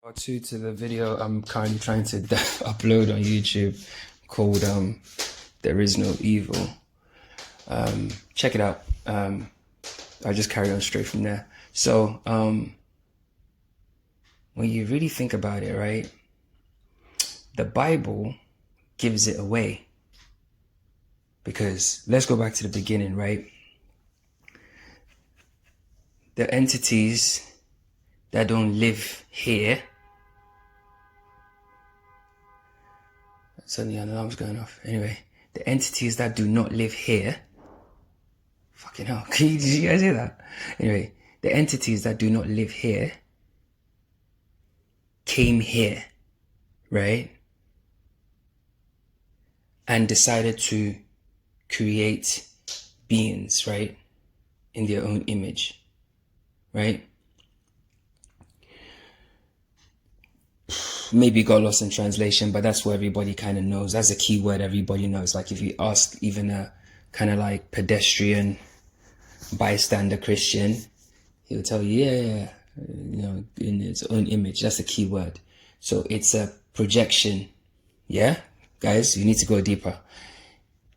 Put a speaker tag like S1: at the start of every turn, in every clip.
S1: Part two to the video I'm currently trying to upload on YouTube called There Is No Evil. Check it out. I'll just carry on straight from there. So when you really think about it, right, the Bible gives it away. Because let's go back to the beginning, right? The entities that don't live here. Suddenly an alarm's going off. Anyway, the entities that do not live here. Fucking hell. Did you guys hear that? Anyway, the entities that do not live here came here, right? And decided to create beings, right? In their own image, right? Maybe got lost in translation, but that's what everybody kind of knows. That's a key word everybody knows. Like if you ask even a kind of like pedestrian bystander Christian, he'll tell you, yeah, you know, in its own image. That's a key word. So it's a projection. Yeah, guys, you need to go deeper.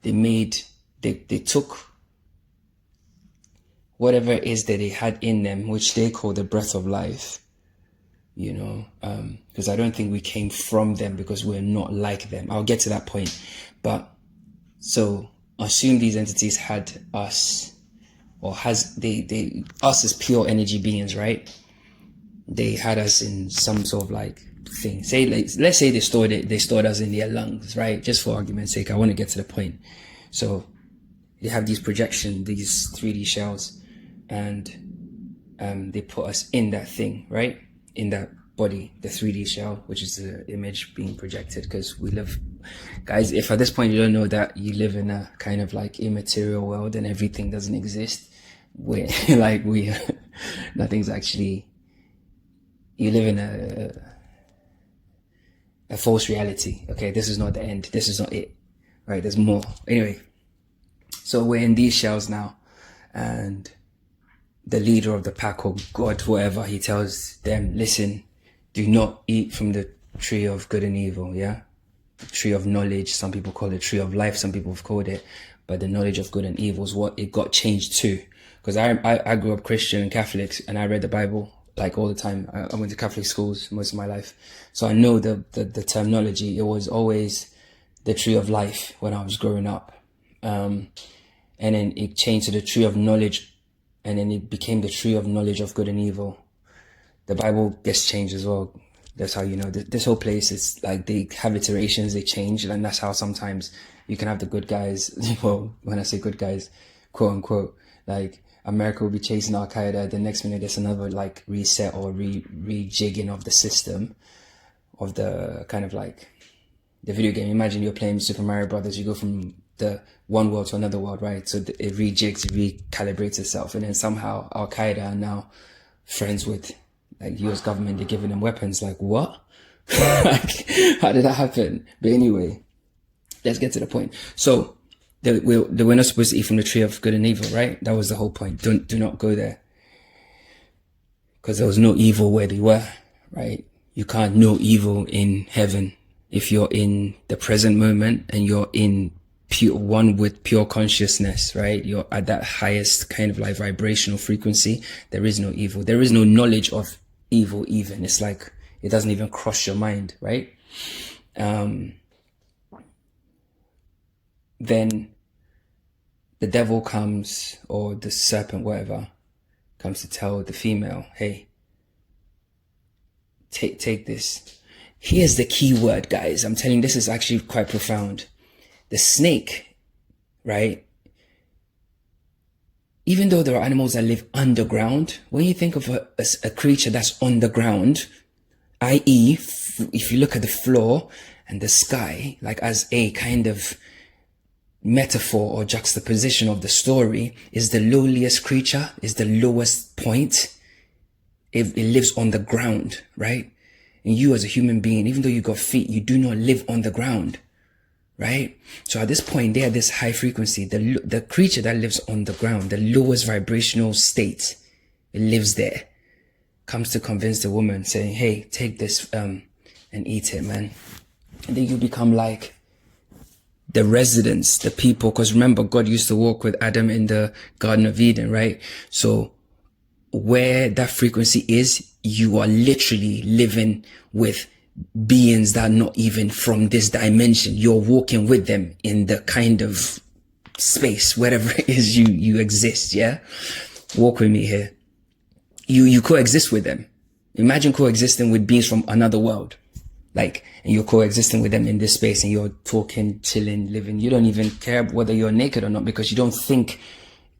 S1: They took whatever it is that they had in them, which they call the breath of life. You know, because I don't think we came from them because we're not like them. I'll get to that point. But so assume these entities had us, or has they us as pure energy beings, right? They had us in some sort of like thing. Say let's say they stored us in their lungs, right? Just for argument's sake, I want to get to the point. So they have these projection, these 3D shells, and they put us in that thing, right? In that body, the 3D shell, which is the image being projected, because we live, guys, if at this point you don't know that you live in a kind of like immaterial world and everything doesn't exist, we're like nothing's actually, you live in a false reality. Okay, this is not the end, this is not it, right? There's more. Anyway, so we're in these shells now, and the leader of the pack, or God, whatever, he tells them, listen, do not eat from the tree of good and evil, yeah? The tree of knowledge, some people call it tree of life, some people have called it, but the knowledge of good and evil is what it got changed to. Because I grew up Christian and Catholic, and I read the Bible like all the time. I went to Catholic schools most of my life. So I know the terminology. It was always the tree of life when I was growing up. And then it changed to the tree of knowledge, and then it became the tree of knowledge of good and evil. The Bible gets changed as well. That's how you know this whole place is like, they have iterations, they change, and that's how sometimes you can have the good guys. Well, when I say good guys, quote unquote, like America will be chasing Al Qaeda. The next minute there's another like reset or rejigging of the system, of the kind of like the video game. Imagine you're playing Super Mario Brothers. You go from the one world to another world, right? So it rejigs, it recalibrates itself, and then somehow Al Qaeda are now friends with like US government. They're giving them weapons. Like what? Like how did that happen? But anyway, let's get to the point. So they were not supposed to eat from the tree of good and evil, right? That was the whole point. Do not go there, because there was no evil where they were, right? You can't know evil in heaven. If you're in the present moment and you're in pure one with pure consciousness, right? You're at that highest kind of like vibrational frequency. There is no evil. There is no knowledge of evil even. It's like, it doesn't even cross your mind, right? Then the devil comes, or the serpent, whatever, comes to tell the female, hey, take this. Here's the key word, guys. I'm telling you, this is actually quite profound. The snake, right? Even though there are animals that live underground, when you think of a creature that's on the ground, i.e., if you look at the floor and the sky, like as a kind of metaphor or juxtaposition of the story, is the lowliest creature, is the lowest point. It lives on the ground, right? And you as a human being, even though you got feet, you do not live on the ground, right? So at this point, they are this high frequency, the creature that lives on the ground, the lowest vibrational state, it lives there. comes to convince the woman, saying, hey, take this and eat it, man. And then you become like the residents, the people, because remember, God used to walk with Adam in the Garden of Eden, right? So where that frequency is, you are literally living with beings that are not even from this dimension. You're walking with them in the kind of space, wherever it is you exist, yeah? Walk with me here. You coexist with them. Imagine coexisting with beings from another world. Like, and you're coexisting with them in this space, and you're talking, chilling, living. You don't even care whether you're naked or not, because you don't think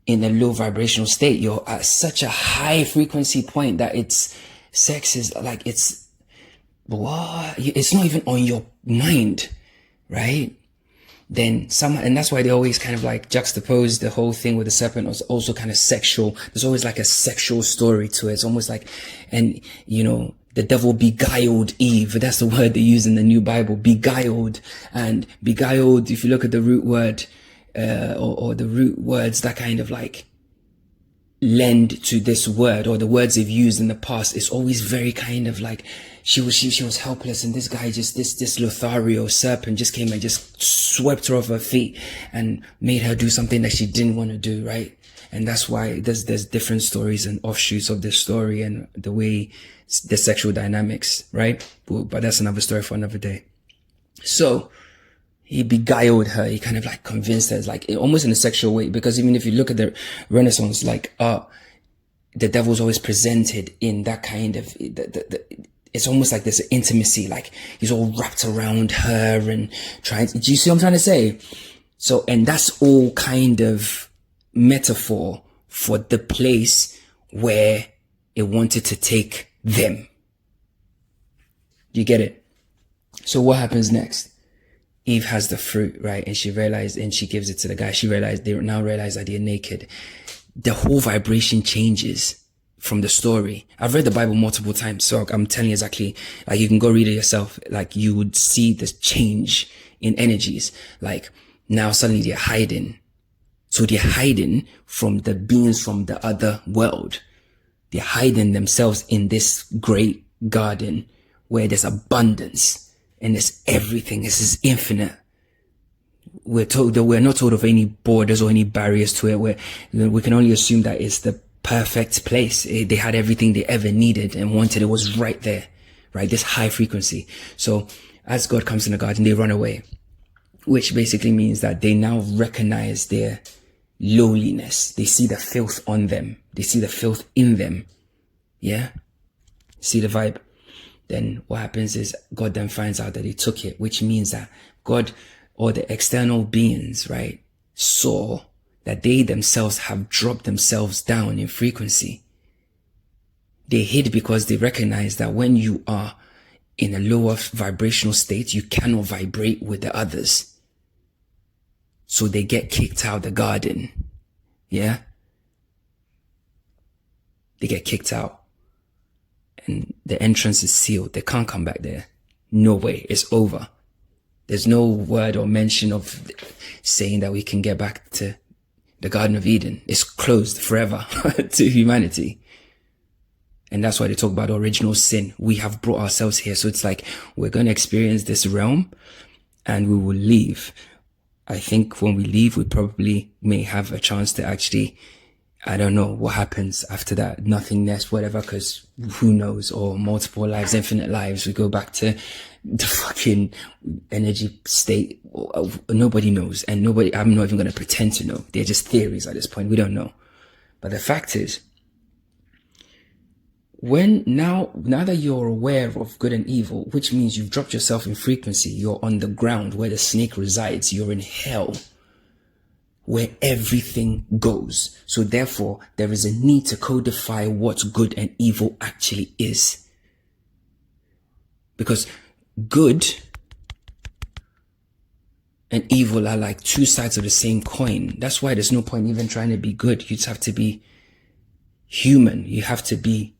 S1: in a low vibrational state. You're at such a high frequency point that sex is like, it's not even on your mind, right? Then and that's why they always kind of like juxtapose the whole thing with the serpent was also kind of sexual. There's always like a sexual story to it. It's almost like, and the devil beguiled Eve. That's the word they use in the New Bible, beguiled. And beguiled, if you look at the root word, or the root words that kind of like lend to this word, or the words they've used in the past, it's always very kind of like, she was helpless, and this guy this Lothario serpent just came and just swept her off her feet and made her do something that she didn't want to do, right? And that's why there's different stories and offshoots of this story and the way the sexual dynamics, right? But that's another story for another day. So he beguiled her. He kind of like convinced her, like almost in a sexual way, because even if you look at the Renaissance, like the devil's always presented in that kind of it's almost like there's an intimacy, like he's all wrapped around her and trying. Do you see what I'm trying to say? So, and that's all kind of metaphor for the place where it wanted to take them. You get it? So what happens next? Eve has the fruit, right? And she realized, and she gives it to the guy. They now realize that they're naked. The whole vibration changes from the story. I've read the Bible multiple times, so I'm telling you exactly, like you can go read it yourself. Like you would see this change in energies. Like now suddenly they're hiding. So they're hiding from the beings from the other world. They're hiding themselves in this great garden where there's abundance and there's everything. This is infinite. We're not told of any borders or any barriers to it. We can only assume that it's the perfect place. They had everything they ever needed and wanted. It was right there, right? This high frequency. So as God comes in the garden, they run away, which basically means that they now recognize their lowliness. They see the filth on them. They see the filth in them. Yeah. See the vibe? Then what happens is God then finds out that they took it, which means that God or the external beings, right, saw that they themselves have dropped themselves down in frequency. They hid because they recognize that when you are in a lower vibrational state, you cannot vibrate with the others. So they get kicked out of the garden. Yeah? They get kicked out. And the entrance is sealed. They can't come back there. No way. It's over. There's no word or mention of saying that we can get back to the Garden of Eden. It's closed forever to humanity. And that's why they talk about original sin. We have brought ourselves here. So it's like we're going to experience this realm and we will leave. I think when we leave, we probably may have a chance to actually, I don't know what happens after that, nothingness, whatever, because who knows, or multiple lives, infinite lives. We go back to the fucking energy state. Nobody knows. And I'm not even going to pretend to know. They're just theories at this point. We don't know. But the fact is, now that you're aware of good and evil, which means you've dropped yourself in frequency, you're on the ground where the snake resides, you're in hell, where everything goes. So therefore, there is a need to codify what good and evil actually is. Because good and evil are like two sides of the same coin. That's why there's no point even trying to be good. You just have to be human. You have to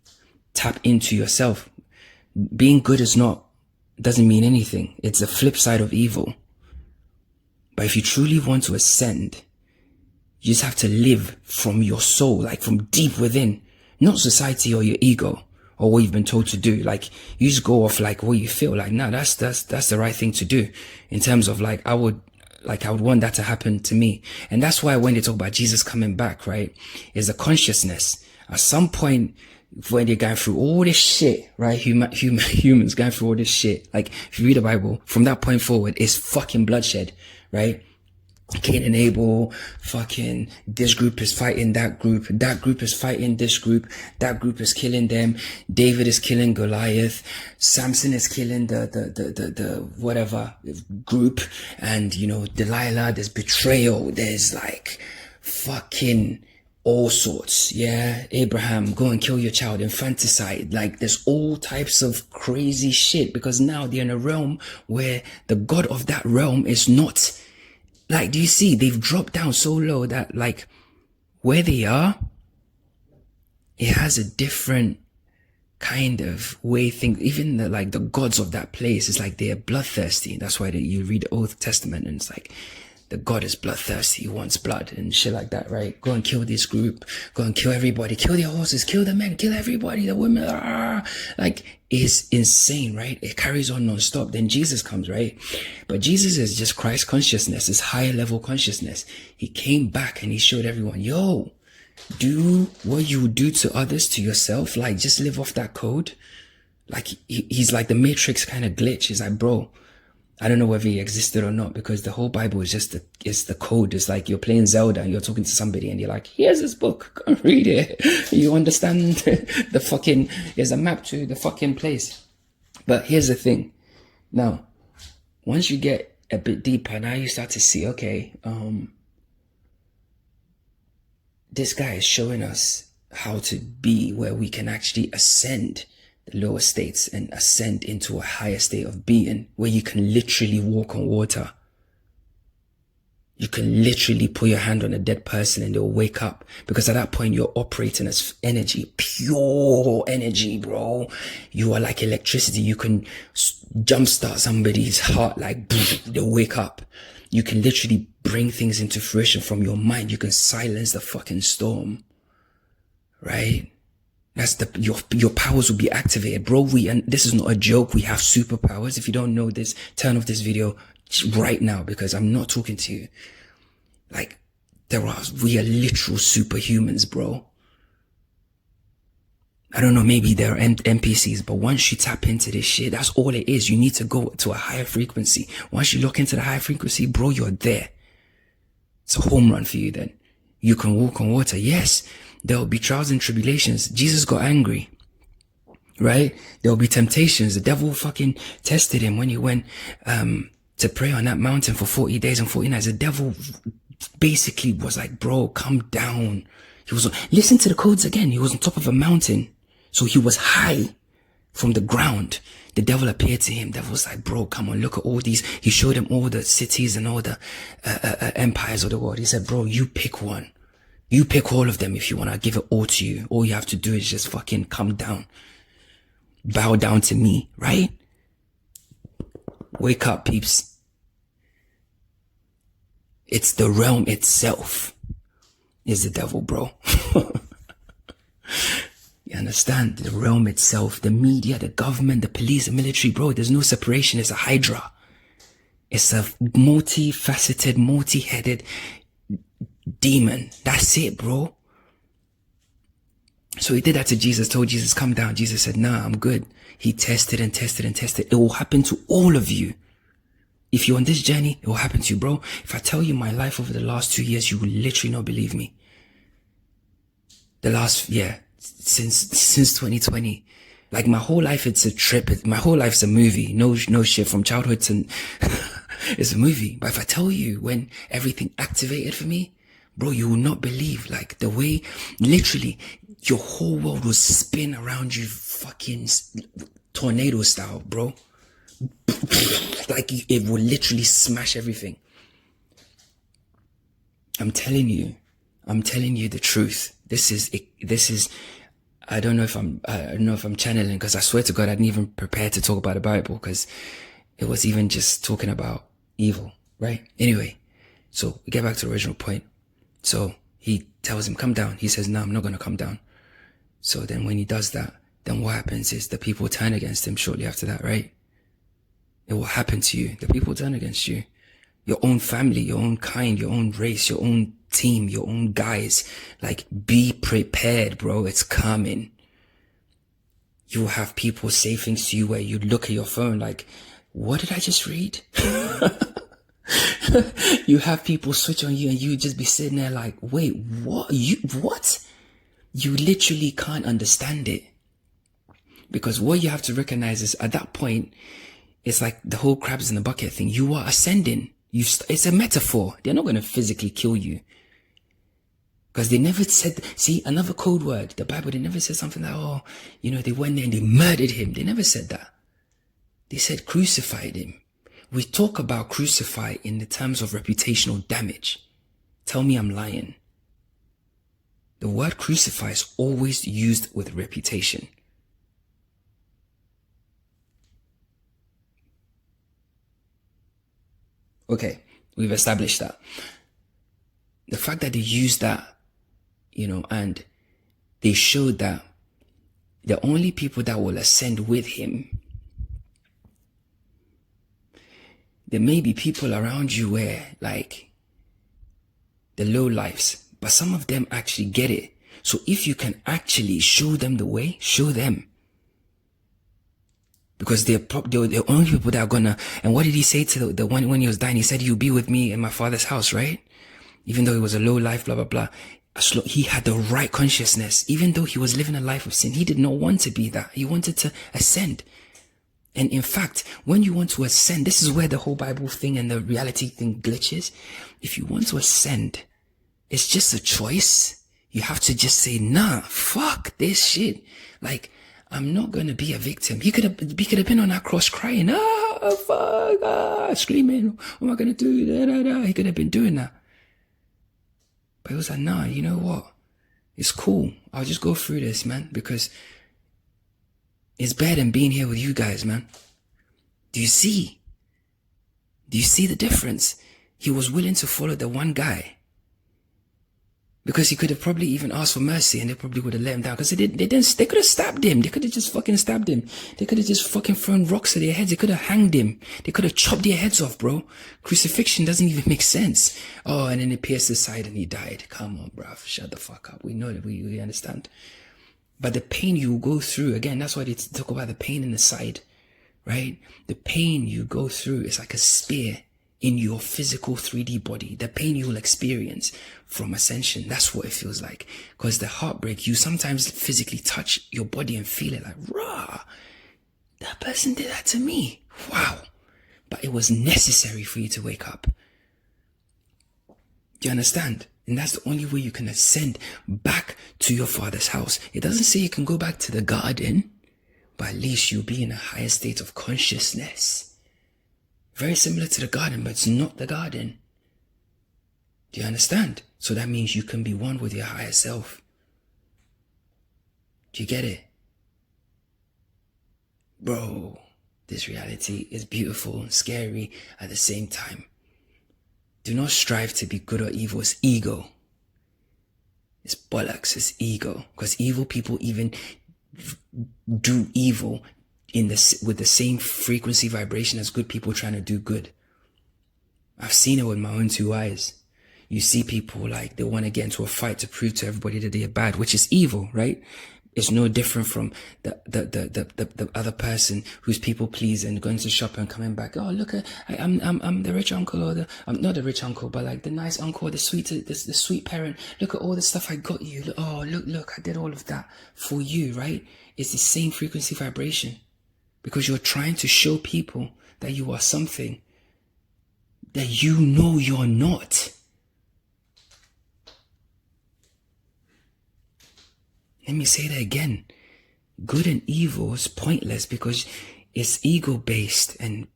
S1: tap into yourself. Being good doesn't mean anything. It's the flip side of evil. But if you truly want to ascend, you just have to live from your soul, like from deep within, not society or your ego or what you've been told to do. Like, you just go off like what you feel like. No, that's the right thing to do. In terms of like, I would want that to happen to me. And that's why when they talk about Jesus coming back, right, is a consciousness. At some point, when they're going through all this shit, right, humans going through all this shit. Like, if you read the Bible, from that point forward, it's fucking bloodshed, right? Cain and Abel, fucking, this group is fighting that group is fighting this group, that group is killing them, David is killing Goliath, Samson is killing the whatever group, and, you know, Delilah, there's betrayal, there's like fucking all sorts, yeah? Abraham, go and kill your child, infanticide, like there's all types of crazy shit, because now they're in a realm where the God of that realm is not, like, do you see, they've dropped down so low that, like, where they are, it has a different kind of way even the gods of that place, it's like they're bloodthirsty. That's why you read the Old Testament and it's like, the God is bloodthirsty, he wants blood and shit like that, right? Go and kill this group, go and kill everybody, kill their horses, kill the men, kill everybody, the women, like, it's insane, right? It carries on non-stop. Then Jesus comes, right? But Jesus is just Christ consciousness, it's higher level consciousness. He came back and he showed everyone, yo, do what you do to others to yourself, like, just live off that code. Like, he's like the Matrix kind of glitch. He's like, bro, I don't know whether he existed or not, because the whole Bible is just it's the code. It's like you're playing Zelda and you're talking to somebody and you're like, here's this book, go and read it. You understand the fucking, there's a map to the fucking place. But here's the thing. Now, once you get a bit deeper, now you start to see, okay, this guy is showing us how to be where we can actually ascend the lower states and ascend into a higher state of being, where you can literally walk on water. You can literally put your hand on a dead person and they'll wake up, because at that point you're operating as energy, pure energy, bro. You are like electricity. You can jumpstart somebody's heart, like they'll wake up. You can literally bring things into fruition from your mind. You can silence the fucking storm, right? That's your powers will be activated, bro. And this is not a joke. We have superpowers. If you don't know this, turn off this video right now, because I'm not talking to you. Like, we are literal superhumans, bro. I don't know, maybe there are NPCs, but once you tap into this shit, that's all it is. You need to go to a higher frequency. Once you look into the higher frequency, bro, you're there. It's a home run for you then. You can walk on water. Yes, there will be trials and tribulations. Jesus got angry, right? There will be temptations. The devil fucking tested him when he went to pray on that mountain for 40 days and 40 nights. The devil basically was like, bro, come down. Listen to the codes again. He was on top of a mountain. So he was high from the ground. The devil appeared to him. The devil was like, bro, come on, look at all these. He showed him all the cities and all the empires of the world. He said, bro, you pick one. You pick all of them if you want. I'll give it all to you. All you have to do is just fucking come down. Bow down to me, right? Wake up, peeps. It's the realm itself is the devil, bro. You understand? The realm itself, the media, the government, the police, the military, bro, there's no separation. It's a hydra. It's a multifaceted, multi-headed demon. That's it, bro. So he did that to Jesus, told Jesus, come down. Jesus said, nah, I'm good. He tested and tested and tested. It will happen to all of you. If you're on this journey, it will happen to you, bro. If I tell you my life over the last 2 years, you will literally not believe me. Since 2020, like my whole life, it's a trip. My whole life's a movie. No shit, from childhood to, it's a movie. But if I tell you when everything activated for me, bro, you will not believe, like, the way, literally, your whole world will spin around you, fucking tornado style, bro. Like, it will literally smash everything. I'm telling you the truth. This is, I don't know if I'm channeling, because I swear to God, I didn't even prepare to talk about the Bible, because it was even just talking about evil, right? Anyway, so we get back to the original point. So he tells him, come down. He says, no, I'm not going to come down. So then when he does that, then what happens is the people turn against him shortly after that, right? It will happen to you. The people turn against you. Your own family, your own kind, your own race, your own team, your own guys. Like, be prepared, bro. It's coming. You will have people say things to you where you look at your phone like, what did I just read? You have people switch on you and you just be sitting there like, wait, what? What? You literally can't understand it. Because what you have to recognize is at that point, it's like the whole crabs in the bucket thing. You are ascending. It's a metaphor. They're not going to physically kill you. Because they never said, see, another code word, the Bible, they never said something like, oh, they went there and they murdered him. They never said that. They said crucified him. We talk about crucify in the terms of reputational damage. Tell me I'm lying. The word crucify is always used with reputation. Okay, we've established that. The fact that they used that, and they showed that the only people that will ascend with him, there may be people around you where, like, the low lives, but some of them actually get it. So if you can actually show them the way, show them. Because they're the only people that are gonna, and what did he say to the one when he was dying? He said, you'll be with me in my father's house, right? Even though he was a low life, blah, blah, blah. He had the right consciousness. Even though he was living a life of sin, he did not want to be that. He wanted to ascend. And in fact, when you want to ascend, this is where the whole Bible thing and the reality thing glitches. If you want to ascend, it's just a choice. You have to just say, nah, fuck this shit. Like, I'm not going to be a victim. He could have been on that cross crying, fuck, screaming, what am I going to do? Da, da, da. He could have been doing that. But he was like, nah, you know what? It's cool. I'll just go through this, man, because it's better than being here with you guys, man. Do you see? Do you see the difference? He was willing to follow the one guy. Because he could have probably even asked for mercy and they probably would have let him down. Because they could have stabbed him. They could have just fucking stabbed him. They could have just fucking thrown rocks at their heads. They could have hanged him. They could have chopped their heads off, bro. Crucifixion doesn't even make sense. Oh, and then he pierced his side and he died. Come on, bruv. Shut the fuck up. We know that. We understand. But the pain you go through, again, that's why they talk about the pain in the side, right? The pain you go through is like a spear in your physical 3D body. The pain you will experience from ascension, that's what it feels like. Because the heartbreak, you sometimes physically touch your body and feel it like, rah, that person did that to me. Wow. But it was necessary for you to wake up. Do you understand? And that's the only way you can ascend back to your father's house. It doesn't say you can go back to the garden, but at least you'll be in a higher state of consciousness. Very similar to the garden, but it's not the garden. Do you understand? So that means you can be one with your higher self. Do you get it? Bro, this reality is beautiful and scary at the same time. Do not strive to be good or evil. It's ego. It's bollocks. It's ego. Because evil people even do evil with the same frequency vibration as good people trying to do good. I've seen it with my own two eyes. You see people like they want to get into a fight to prove to everybody that they are bad, which is evil, right? It's no different from the other person who's people pleasing and going to shop and coming back. Oh, look, I'm the rich uncle, or I'm not the rich uncle, but like the nice uncle, the sweet parent. Look at all the stuff I got you. Look, I did all of that for you, right? It's the same frequency vibration. Because you're trying to show people that you are something that you know you're not. Let me say that again. Good and evil is pointless because it's ego-based and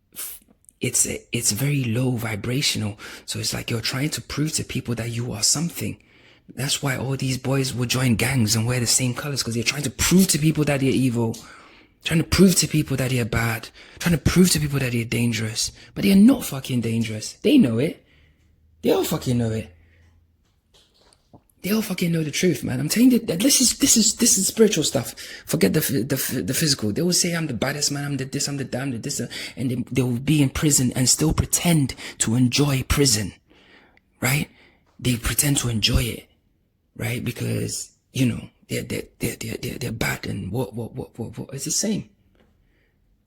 S1: it's very low vibrational. So it's like you're trying to prove to people that you are something. That's why all these boys will join gangs and wear the same colors, because they're trying to prove to people that they're evil. Trying to prove to people that they're bad. Trying to prove to people that they're dangerous. But they're not fucking dangerous. They know it. They all fucking know it. They all fucking know the truth, man. I'm telling you that this is spiritual stuff. Forget the physical. They will say I'm the baddest man, I'm the this, I'm the damn, the this, and they will be in prison and still pretend to enjoy prison, right? They pretend to enjoy it, right? Because they're bad, and what? It's the same.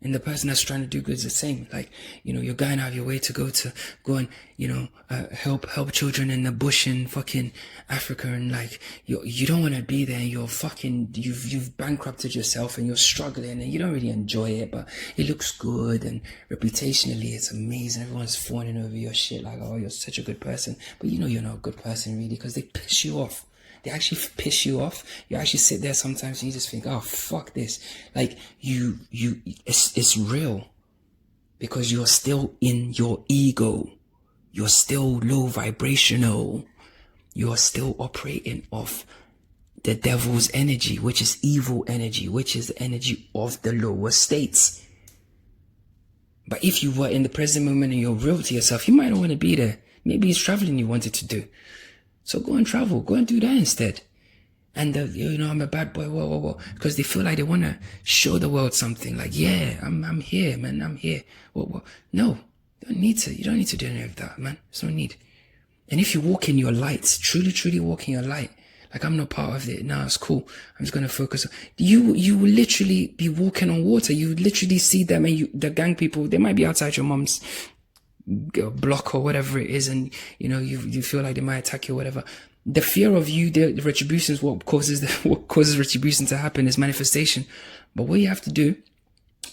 S1: And the person that's trying to do good is the same. Like, you're going out of your way to go and, help children in the bush in fucking Africa. And like, you don't want to be there. And you've bankrupted yourself and you're struggling and you don't really enjoy it, but it looks good. And reputationally, it's amazing. Everyone's fawning over your shit. Like, oh, you're such a good person. But you're not a good person really, because they piss you off. They actually piss you off. You actually sit there sometimes and you just think, oh, fuck this. Like, it's real. Because you're still in your ego. You're still low vibrational. You're still operating off the devil's energy, which is evil energy, which is the energy of the lower states. But if you were in the present moment and you're real to yourself, you might not want to be there. Maybe it's traveling you wanted to do. So go and travel. Go and do that instead. And, I'm a bad boy. Whoa. Because they feel like they want to show the world something. Like, yeah, I'm here, man. I'm here. Whoa. No, you don't need to. You don't need to do any of that, man. There's no need. And if you walk in your light, truly walk in your light, like, I'm not part of it. No, it's cool. I'm just going to focus. You will literally be walking on water. You literally see them, and the gang people, they might be outside your mom's block or whatever it is, and you feel like they might attack you or whatever. The fear of you, the retribution is what causes retribution to happen, is manifestation. But what you have to do,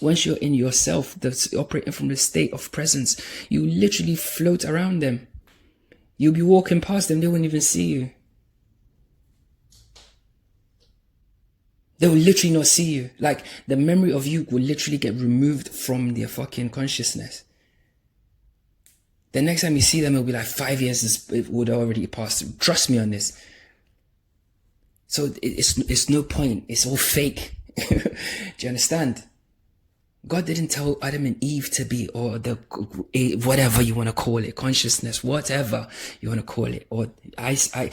S1: once you're in yourself, that's operating from the state of presence, you literally float around them. You'll be walking past them, they won't even see you. They will literally not see you. Like, the memory of you will literally get removed from their fucking consciousness. The next time you see them, it'll be like 5 years it would already passed. Trust me on this. So it's no point. It's all fake. Do you understand? God didn't tell Adam and Eve to be, or whatever you want to call it, consciousness, whatever you want to call it, or even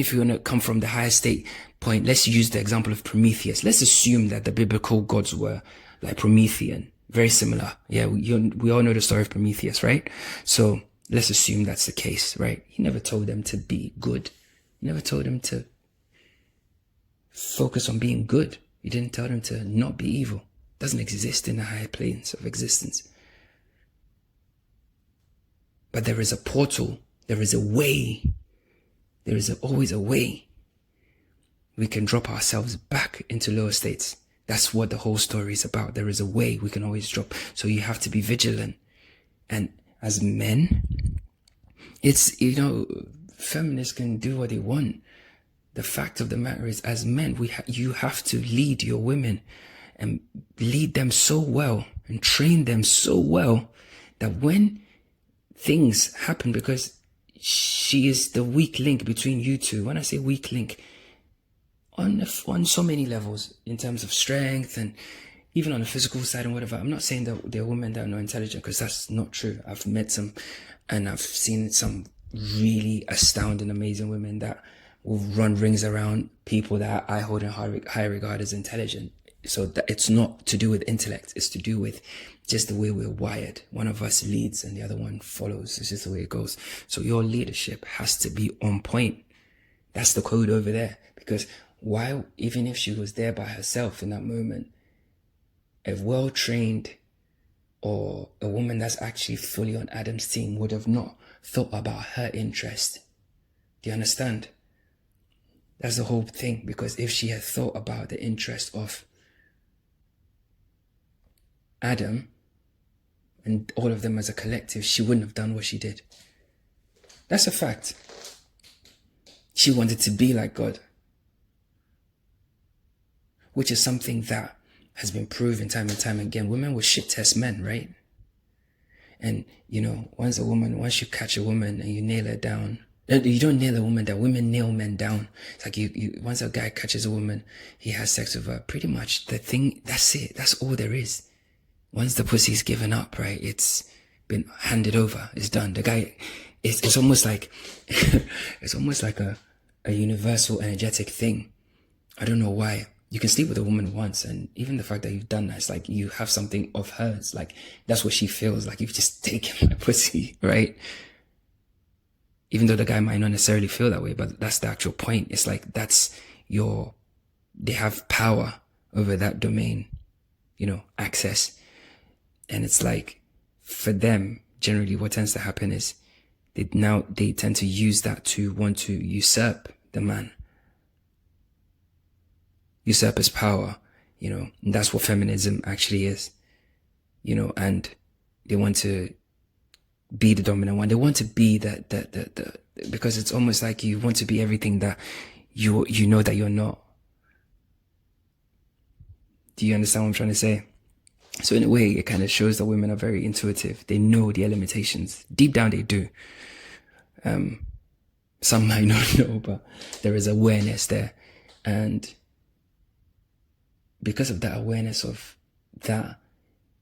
S1: if you want to come from the higher state point. Let's use the example of Prometheus. Let's assume that the biblical gods were like Promethean. Very similar. Yeah, we all know the story of Prometheus, right? So let's assume that's the case, right? He never told them to be good. He never told them to focus on being good. He didn't tell them to not be evil. It doesn't exist in the higher planes of existence. But there is a portal. There is a way. There is always a way. We can drop ourselves back into lower states. That's what the whole story is about. There is a way we can always drop. So you have to be vigilant. And as men, it's, feminists can do what they want. The fact of the matter is, as men, you have to lead your women and lead them so well and train them so well that when things happen, because she is the weak link between you two. When I say weak link, on so many levels, in terms of strength and even on the physical side and whatever. I'm not saying that there are women that are not intelligent, because that's not true. I've met some, and I've seen some really astounding, amazing women that will run rings around people that I hold in high regard as intelligent. So that it's not to do with intellect. It's to do with just the way we're wired. One of us leads and the other one follows. It's just the way it goes. So your leadership has to be on point. That's the code over there. Because why, even if she was there by herself in that moment, a well-trained or a woman that's actually fully on Adam's team would have not thought about her interest. Do you understand? That's the whole thing. Because if she had thought about the interest of Adam and all of them as a collective, she wouldn't have done what she did. That's a fact. She wanted to be like God, which is something that has been proven time and time again. Women will shit test men, right? And, once you catch a woman and you nail her down, you don't nail a woman down, women nail men down. It's like once a guy catches a woman, he has sex with her, pretty much that's it. That's all there is. Once the pussy's given up, right, it's been handed over. It's done. The guy, it's almost like it's almost like a universal energetic thing. I don't know why. You can sleep with a woman once, and even the fact that you've done that, it's like you have something of hers. Like that's what she feels like. You've just taken my pussy, right? Even though the guy might not necessarily feel that way, but that's the actual point. It's like they have power over that domain, access. And it's like, for them, generally what tends to happen is they tend to use that to want to usurp the man. Usurp his power, and that's what feminism actually is, and they want to be the dominant one. They want to be the because it's almost like you want to be everything that you know that you're not. Do you understand what I'm trying to say? So in a way, it kind of shows that women are very intuitive. They know their limitations. Deep down, they do. Some might not know, but there is awareness there. And because of that awareness of that,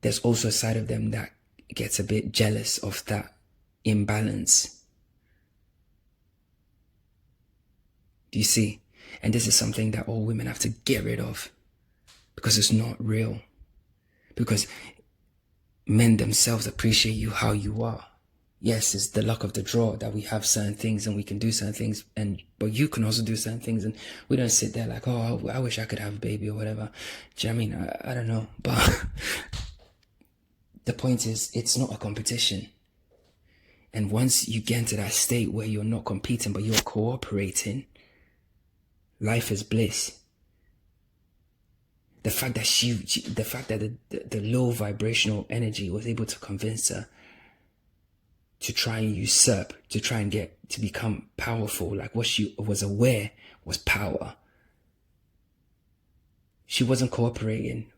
S1: there's also a side of them that gets a bit jealous of that imbalance. Do you see? And this is something that all women have to get rid of, because it's not real. Because men themselves appreciate you how you are. Yes, it's the luck of the draw that we have certain things and we can do certain things, but you can also do certain things, and we don't sit there like, oh, I wish I could have a baby or whatever. Do you know what I mean? I don't know, but the point is, it's not a competition. And once you get into that state where you're not competing, but you're cooperating, life is bliss. The fact that the low vibrational energy was able to convince her to try and usurp, to try and to become powerful, like what she was aware was power. She wasn't cooperating,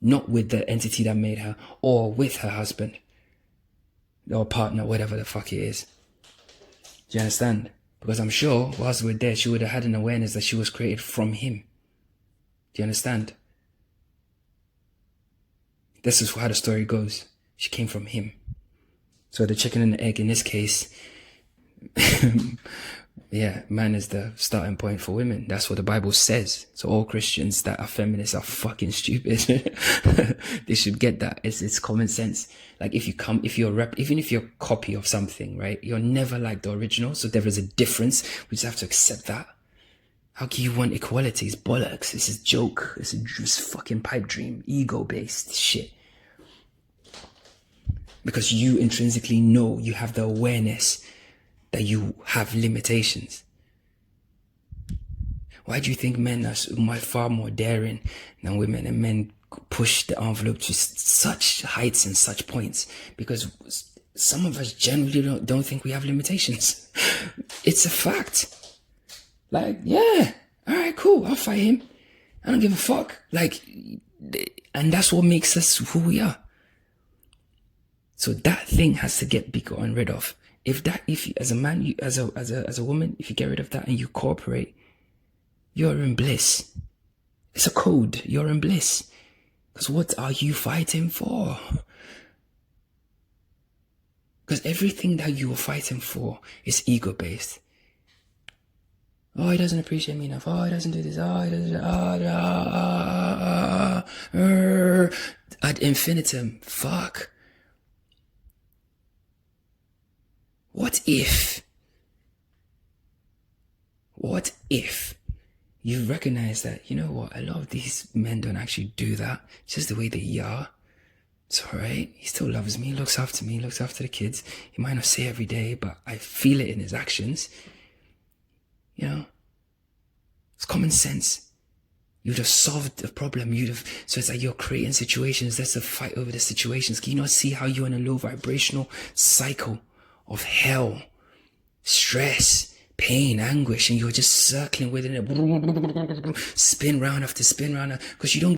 S1: not with the entity that made her, or with her husband, or partner, whatever the fuck it is. Do you understand? Because I'm sure whilst we're there, she would have had an awareness that she was created from him. Do you understand? This is how the story goes. She came from him. So the chicken and the egg in this case, yeah, man is the starting point for women. That's what the Bible says. So all Christians that are feminists are fucking stupid. They should get that. It's common sense. Like even if you're a copy of something, right? You're never like the original. So there is a difference. We just have to accept that. How can you want equality? It's bollocks. It's a joke. It's a fucking pipe dream. Ego-based shit. Because you intrinsically know, you have the awareness that you have limitations. Why do you think men are far more daring than women, and men push the envelope to such heights and such points? Because some of us generally don't think we have limitations. It's a fact. Like, yeah, all right, cool, I'll fight him. I don't give a fuck. Like, and that's what makes us who we are. So that thing has to be gotten rid of. If you, as a man, as a woman, if you get rid of that and you cooperate, you're in bliss. It's a code. You're in bliss. Because what are you fighting for? Because everything that you are fighting for is ego-based. Oh, he doesn't appreciate me enough. Oh, he doesn't do this. Oh, he doesn't. Ad infinitum. Fuck. What if you recognize that, you know what, a lot of these men don't actually do that. It's just the way they are. It's alright. He still loves me, looks after me, looks after the kids. He might not say every day, but I feel it in his actions. It's common sense. You'd have solved the problem. So it's like you're creating situations. There's a fight over the situations. Can you not see how you're in a low vibrational cycle of hell, stress, pain, anguish, and you're just circling within it, spin round after spin round, because you don't